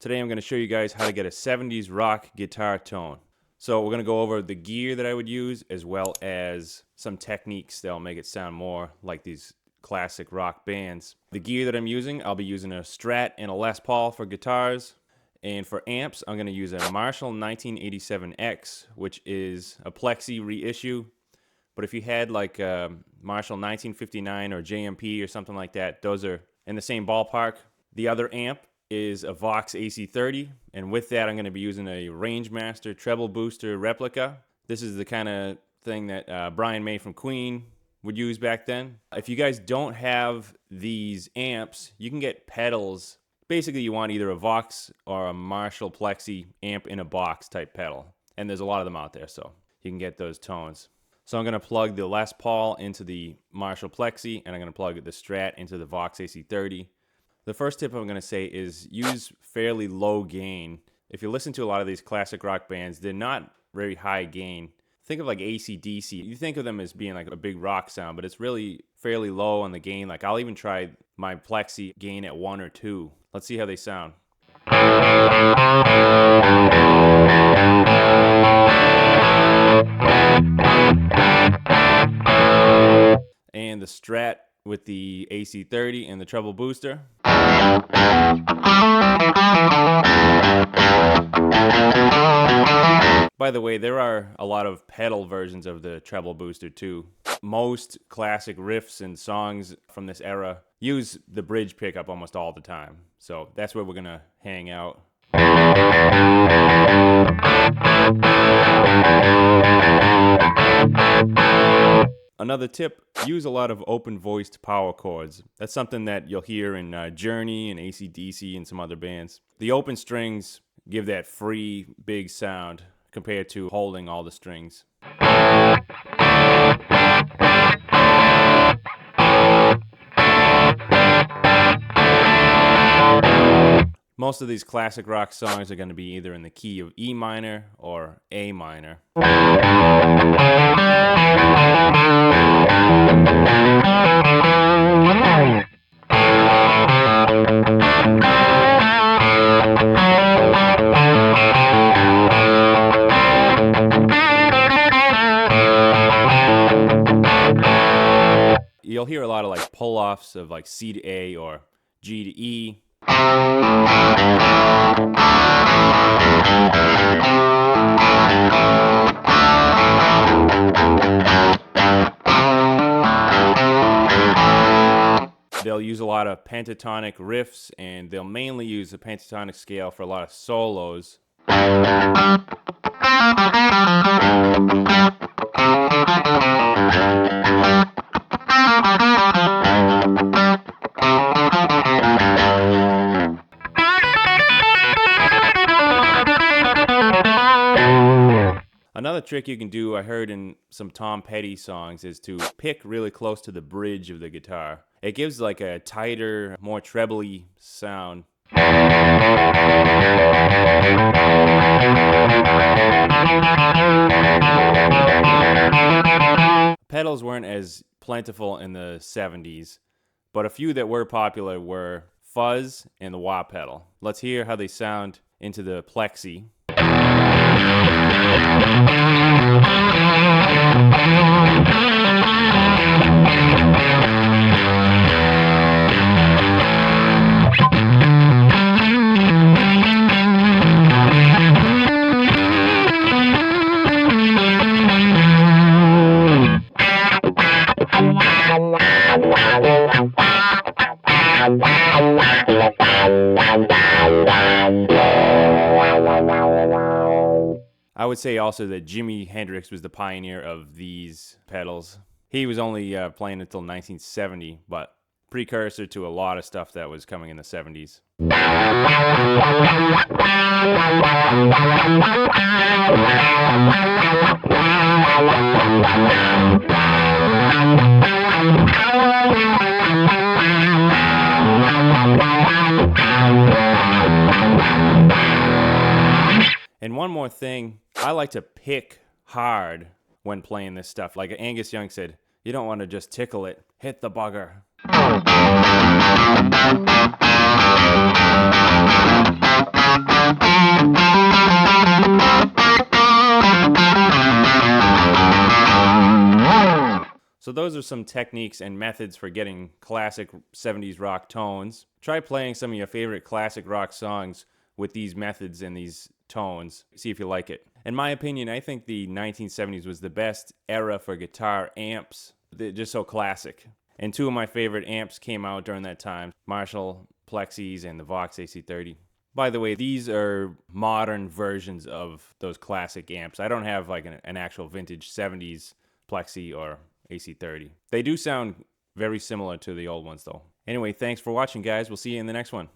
Today I'm going to show you guys how to get a 70s rock guitar tone. So we're going to go over the gear that I would use as well as some techniques that'll make it sound more like these classic rock bands. The gear that I'm using, I'll be using a Strat and a Les Paul for guitars. And for amps, I'm going to use a Marshall 1987X, which is a Plexi reissue. But if you had like a Marshall 1959 or JMP or something like that, those are in the same ballpark. The other amp is a Vox AC30, and with that I'm going to be using a Rangemaster treble booster replica. This is the kind of thing that Brian May from Queen would use back then. If you guys don't have these amps, you can get pedals. Basically you want either a Vox or a Marshall Plexi amp in a box type pedal, and there's a lot of them out there, so you can get those tones. So I'm going to plug the Les Paul into the Marshall Plexi, and I'm going to plug the Strat into the Vox AC30. The first tip I'm going to say is use fairly low gain. If you listen to a lot of these classic rock bands, they're not very high gain. Think of like AC/DC. You think of them as being like a big rock sound, but it's really fairly low on the gain. Like I'll even try my Plexi gain at 1 or 2. Let's see how they sound. And the Strat with the AC30 and the treble booster. By the way, there are a lot of pedal versions of the treble booster too. Most classic riffs and songs from this era use the bridge pickup almost all the time. So that's where we're gonna hang out. Another tip, use a lot of open-voiced power chords. That's something that you'll hear in Journey and AC/DC and some other bands. The open strings give that free, big sound compared to holding all the strings. Most of these classic rock songs are going to be either in the key of E minor or A minor. You'll hear a lot of like pull-offs of like C to A or G to E. They'll use a lot of pentatonic riffs, and they'll mainly use the pentatonic scale for a lot of solos. Another trick you can do, I heard in some Tom Petty songs, is to pick really close to the bridge of the guitar. It gives like a tighter, more trebly sound. Pedals weren't as plentiful in the 70s, but a few that were popular were Fuzz and the wah pedal. Let's hear how they sound into the Plexi. I would say also that Jimi Hendrix was the pioneer of these pedals. He was only playing until 1970, but precursor to a lot of stuff that was coming in the 70s. And one more thing, I like to pick hard when playing this stuff. Like Angus Young said, you don't want to just tickle it, hit the bugger. So those are some techniques and methods for getting classic 70s rock tones. Try playing some of your favorite classic rock songs with these methods and these tones. See if you like it. In my opinion, I think the 1970s was the best era for guitar amps. They're just so classic. And two of my favorite amps came out during that time, Marshall Plexis and the Vox AC30. By the way, these are modern versions of those classic amps. I don't have like an actual vintage 70s Plexi or AC30. They do sound very similar to the old ones though. Anyway, thanks for watching, guys. We'll see you in the next one.